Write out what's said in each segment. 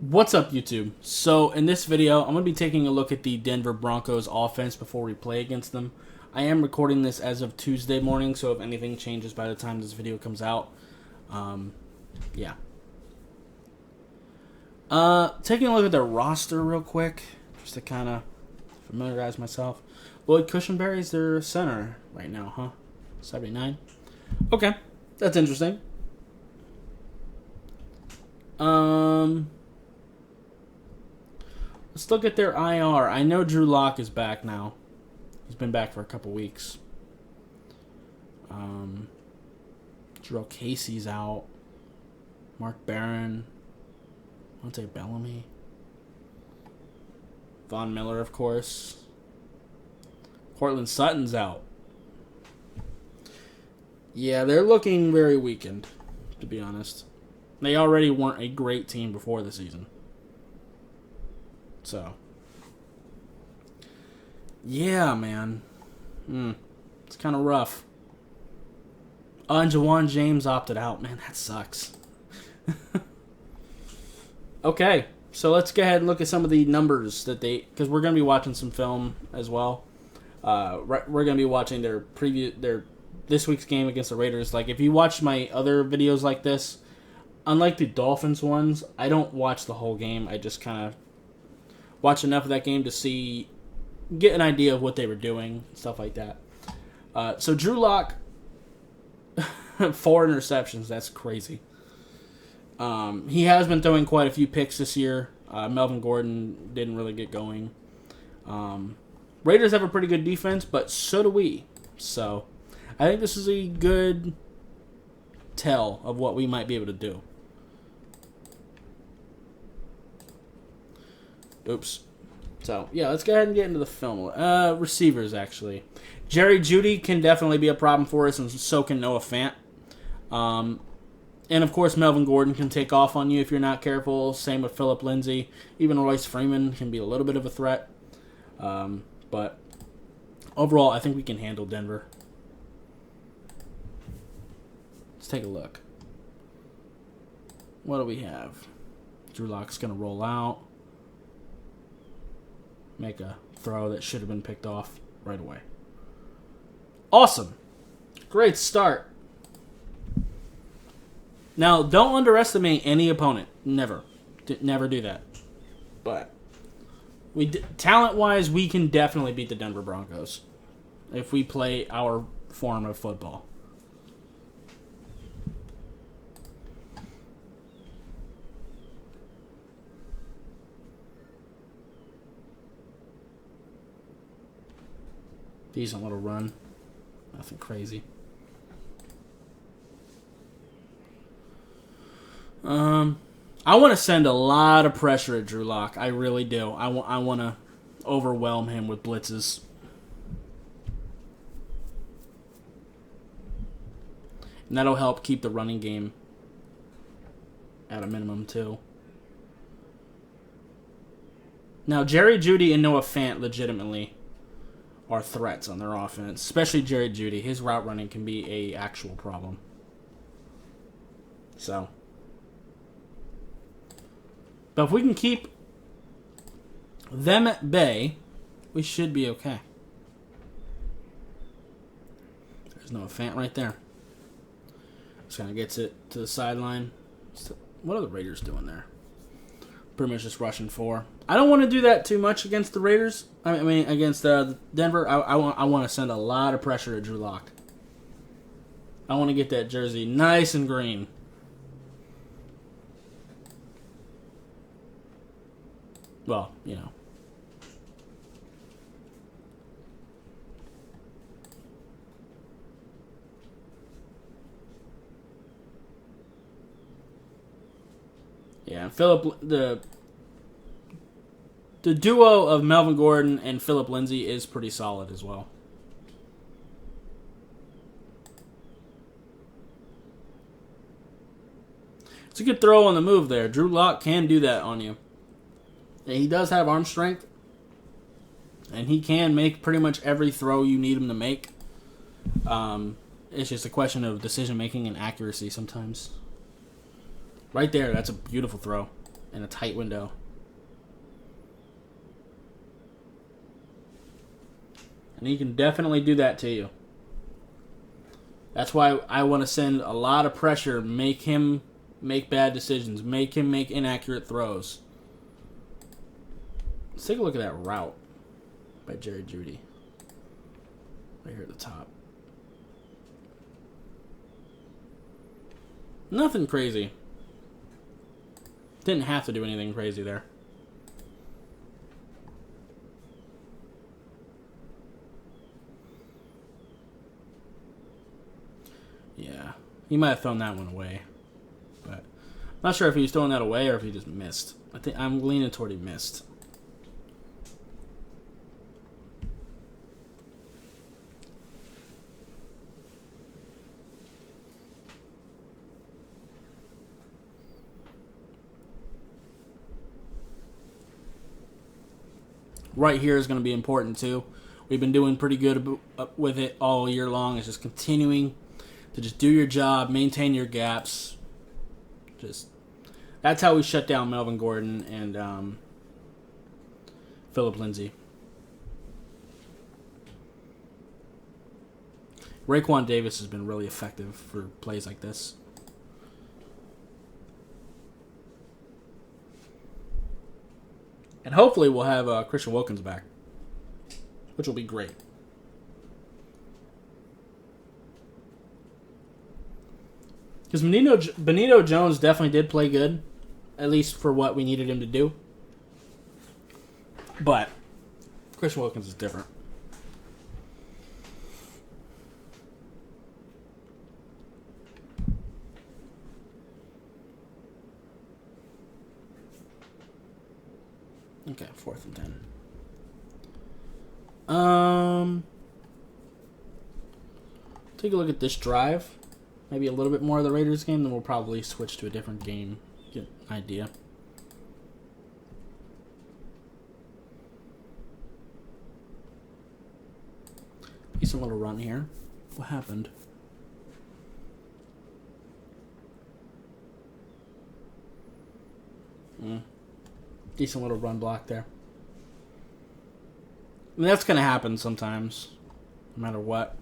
What's up, YouTube? So, in this video, I'm going to be taking a look at the Denver Broncos offense before we play against them. I am recording this as of Tuesday morning, so if anything changes by the time this video comes out, yeah. Taking a look at their roster real quick, just to kind of familiarize myself. Lloyd Cushenberry's their center right now, huh? 79. Okay, that's interesting. Let's look at their IR. I know Drew Lock is back now. He's been back for a couple weeks. Jarrell Casey's out. Mark Barron. Monte Bellamy. Von Miller, of course. Cortland Sutton's out. Yeah, they're looking very weakened, to be honest. They already weren't a great team before the season. So, yeah, man. It's kind of rough. And Jawan James opted out. Man, that sucks. Okay, so let's go ahead and look at some of the numbers that because we're going to be watching some film as well. We're going to be watching their this week's game against the Raiders. Like, if you watch my other videos like this, unlike the Dolphins ones, I don't watch the whole game. I just kind of watch enough of that game to get an idea of what they were doing, stuff like that. So Drew Lock, 4 interceptions. That's crazy. He has been throwing quite a few picks this year. Melvin Gordon didn't really get going. Raiders have a pretty good defense, but so do we. So I think this is a good tell of what we might be able to do. Oops. So, yeah, let's go ahead and get into the film. Receivers, actually. Jerry Jeudy can definitely be a problem for us, and so can Noah Fant. And, of course, Melvin Gordon can take off on you if you're not careful. Same with Phillip Lindsay. Even Royce Freeman can be a little bit of a threat. But, overall, I think we can handle Denver. Let's take a look. What do we have? Drew Lock's going to roll out. Make a throw that should have been picked off right away. Awesome. Great start. Now, don't underestimate any opponent. Never. Never do that. But talent-wise, we can definitely beat the Denver Broncos if we play our form of football. Decent little run. Nothing crazy. I want to send a lot of pressure at Drew Lock. I really do. I want to overwhelm him with blitzes. And that'll help keep the running game at a minimum, too. Now, Jerry Jeudy and Noah Fant legitimately are threats on their offense, especially Jerry Jeudy. His route running can be a actual problem. So, but if we can keep them at bay, we should be okay. There's Noah Fant right there. Just kind of gets it to the sideline. What are the Raiders doing there? Pretty much just rushing 4. I don't want to do that too much against the Raiders. I mean, against Denver. I want to send a lot of pressure at Drew Lock. I want to get that jersey nice and green. Well, you know. Yeah, and Phillip, the duo of Melvin Gordon and Phillip Lindsay is pretty solid as well. It's a good throw on the move there. Drew Lock can do that on you. And he does have arm strength. And he can make pretty much every throw you need him to make. It's just a question of decision making and accuracy sometimes. Right there, that's a beautiful throw. in a tight window. And he can definitely do that to you. That's why I want to send a lot of pressure, make him make bad decisions, make him make inaccurate throws. Let's take a look at that route by Jerry Jeudy. Right here at the top. Nothing crazy. Didn't have to do anything crazy there. Yeah. He might have thrown that one away. But I'm not sure if he was throwing that away or if he just missed. I think I'm leaning toward he missed. Right here is going to be important too. We've been doing pretty good with it all year long. It's just continuing to just do your job, maintain your gaps. That's how we shut down Melvin Gordon and Phillip Lindsay. Raekwon Davis has been really effective for plays like this. And hopefully we'll have Christian Wilkins back, which will be great. Because Benito Jones definitely did play good, at least for what we needed him to do. But Christian Wilkins is different. Okay, 4th and 10. Take a look at this drive. Maybe a little bit more of the Raiders game, then we'll probably switch to a different game. Get an idea. Decent little run here. What happened? Decent little run block there. I mean, that's going to happen sometimes, no matter what.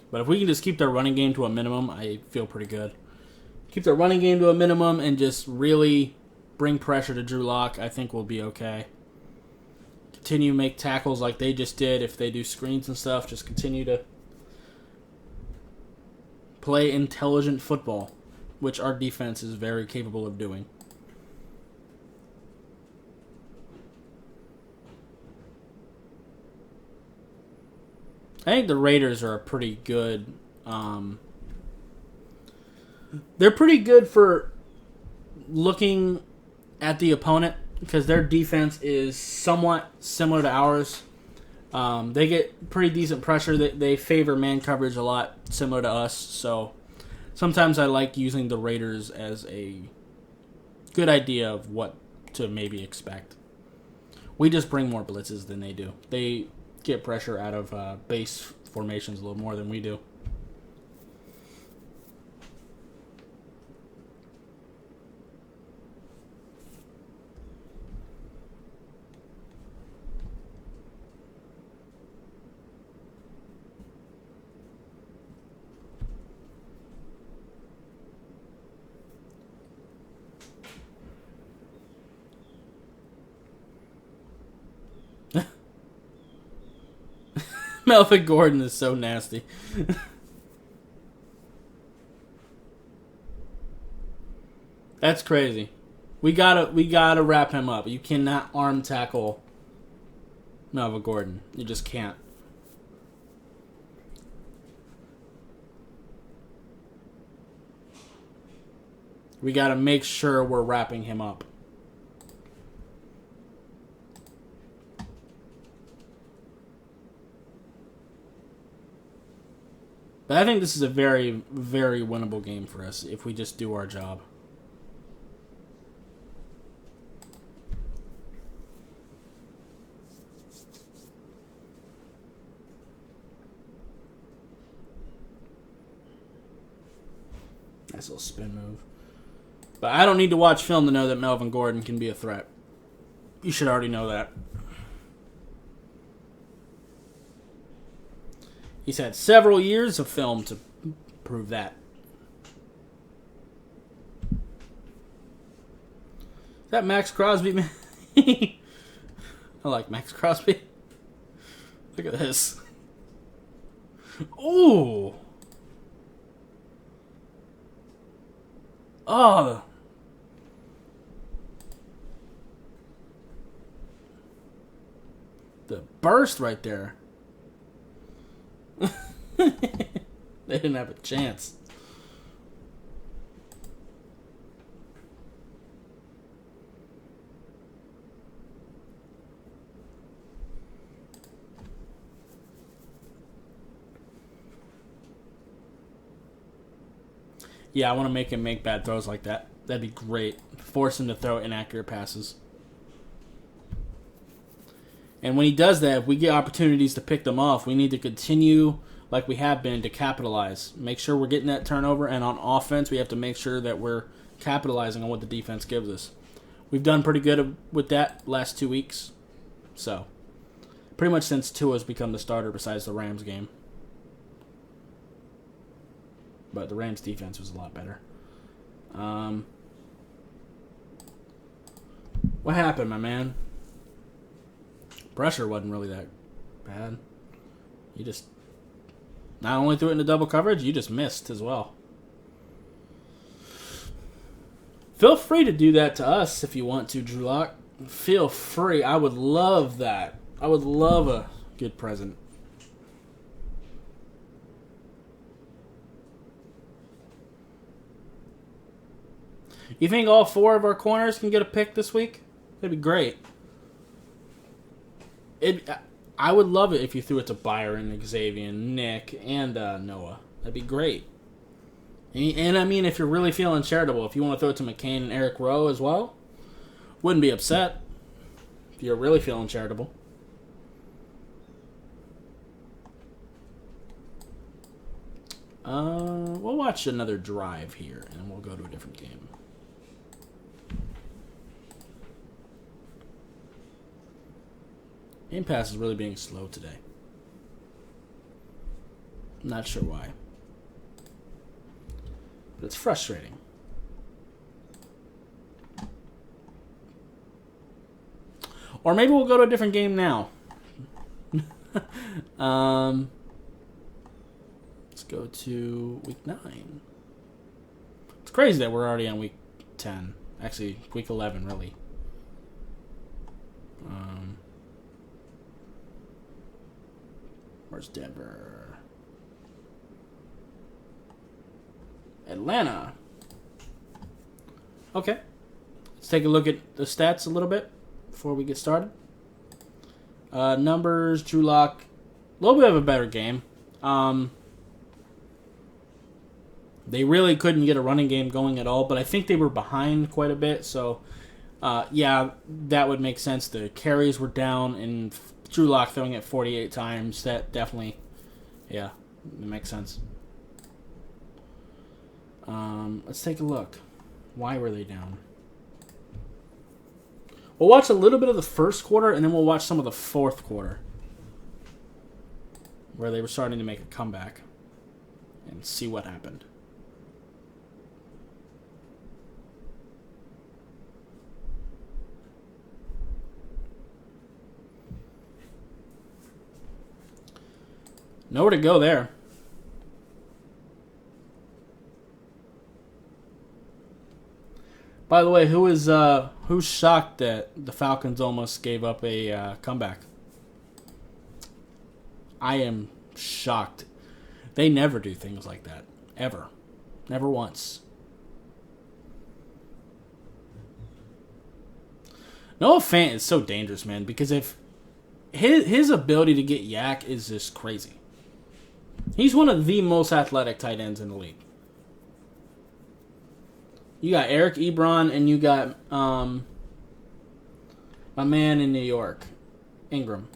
But if we can just keep their running game to a minimum, I feel pretty good. Keep their running game to a minimum and just really bring pressure to Drew Lock, I think we'll be okay. Continue to make tackles like they just did. If they do screens and stuff, just continue to play intelligent football, which our defense is very capable of doing. I think the Raiders are a pretty good. They're pretty good for looking at the opponent because their defense is somewhat similar to ours. They get pretty decent pressure. They favor man coverage a lot, similar to us. So sometimes I like using the Raiders as a good idea of what to maybe expect. We just bring more blitzes than they do. They get pressure out of base formations a little more than we do. Melvin Gordon is so nasty. That's crazy. We gotta wrap him up. You cannot arm tackle Melvin Gordon. You just can't. We gotta make sure we're wrapping him up. But I think this is a very, very winnable game for us if we just do our job. Nice little spin move. But I don't need to watch film to know that Melvin Gordon can be a threat. You should already know that. He's had several years of film to prove that. Is that Max Crosby, man? I like Max Crosby. Look at this. Ooh. Oh. The burst right there. They didn't have a chance. Yeah, I want to make him make bad throws like that. That'd be great. Force him to throw inaccurate passes. And when he does that, if we get opportunities to pick them off, we need to continue like we have been to capitalize. Make sure we're getting that turnover, and on offense, we have to make sure that we're capitalizing on what the defense gives us. We've done pretty good with that last 2 weeks. So, pretty much since Tua's become the starter besides the Rams game. But the Rams defense was a lot better. What happened, my man? Pressure wasn't really that bad. You just not only threw it into double coverage, you just missed as well. Feel free to do that to us if you want to, Drew Lock. Feel free. I would love that. I would love a good present. You think all 4 of our corners can get a pick this week? That'd be great. I would love it if you threw it to Byron, Xavier, Nick, and Noah. That'd be great. And I mean, if you're really feeling charitable, if you want to throw it to McCain and Eric Rowe as well, wouldn't be upset if you're really feeling charitable. We'll watch another drive here, and we'll go to a different game. Game Pass is really being slow today. Not sure why. But it's frustrating. Or maybe we'll go to a different game now. Let's go to week 9. It's crazy that we're already on week 10. Actually, week 11, really. Where's Denver? Atlanta. Okay. Let's take a look at the stats a little bit before we get started. Numbers, Drew Lock. A little bit of a better game. They really couldn't get a running game going at all, but I think they were behind quite a bit. So, yeah, that would make sense. The carries were down, and Drew Lock throwing it 48 times. That definitely, yeah, it makes sense. Let's take a look. Why were they down? We'll watch a little bit of the first quarter, and then we'll watch some of the fourth quarter, where they were starting to make a comeback, and see what happened. Nowhere to go there. By the way, who's shocked that the Falcons almost gave up a comeback? I am shocked. They never do things like that. Ever. Never once. Noah Fant is so dangerous, man, because if his ability to get yak is just crazy. He's one of the most athletic tight ends in the league. You got Eric Ebron, and you got my man in New York, Ingram.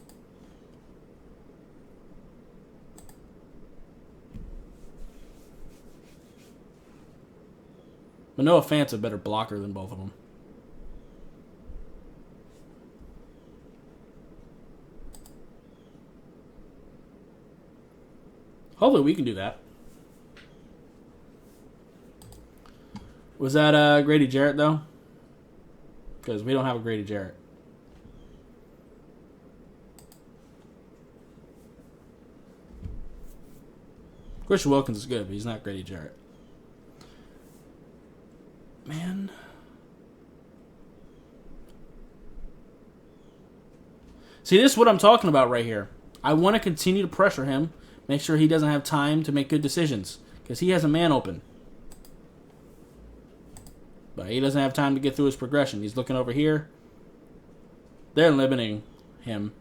But Noah Fant's a better blocker than both of them. Hopefully we can do that. Was that Grady Jarrett, though? Because we don't have a Grady Jarrett. Christian Wilkins is good, but he's not Grady Jarrett. Man. See, this is what I'm talking about right here. I want to continue to pressure him, make sure he doesn't have time to make good decisions, because he has a man open. But he doesn't have time to get through his progression. He's looking over here. They're limiting him.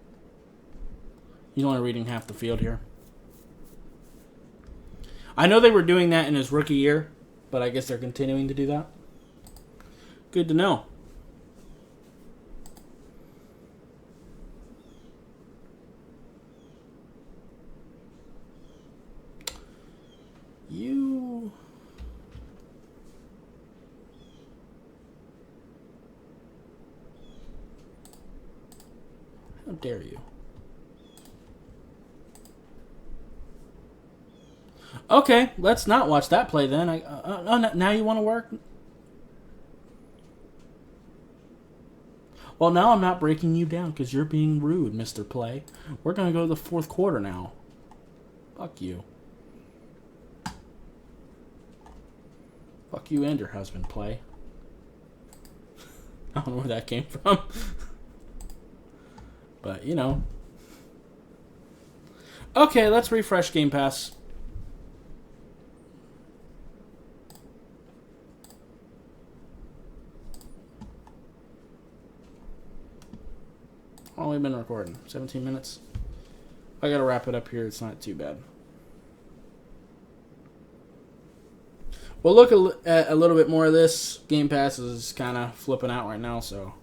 He's only reading half the field here. I know they were doing that in his rookie year, but I guess they're continuing to do that. Good to know. You... How dare you? Okay, let's not watch that play then. Now you want to work? Well, now I'm not breaking you down because you're being rude, Mr. Play. We're going to go to the fourth quarter now. Fuck you. Fuck you and your husband, Play. I don't know where that came from. But, you know. Okay, let's refresh Game Pass. How long have we been recording? 17 minutes? I gotta wrap it up here. It's not too bad. We'll look at a little bit more of this. Game Pass is kind of flipping out right now, so.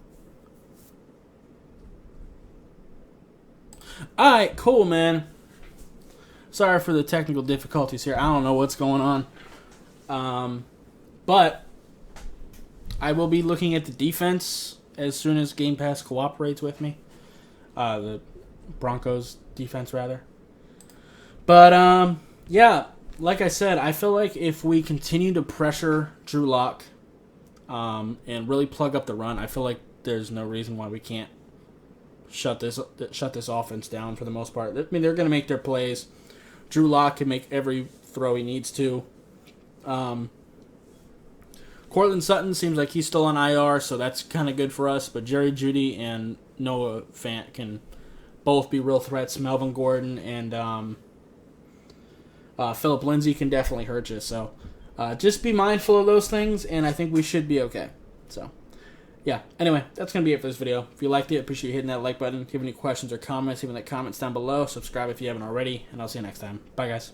Alright, cool, man. Sorry for the technical difficulties here. I don't know what's going on. But I will be looking at the defense as soon as Game Pass cooperates with me. The Broncos defense, rather. But, yeah, like I said, I feel like if we continue to pressure Drew Lock and really plug up the run, I feel like there's no reason why we can't shut this offense down for the most part. I mean, they're going to make their plays. Drew Lock can make every throw he needs to. Cortland Sutton seems like he's still on IR, so that's kind of good for us. But Jerry Jeudy and Noah Fant can both be real threats. Melvin Gordon and Phillip Lindsay can definitely hurt you. So just be mindful of those things, and I think we should be okay. So, yeah. Anyway, that's going to be it for this video. If you liked it, appreciate you hitting that like button. If you have any questions or comments, leave in the comments down below. Subscribe if you haven't already, and I'll see you next time. Bye, guys.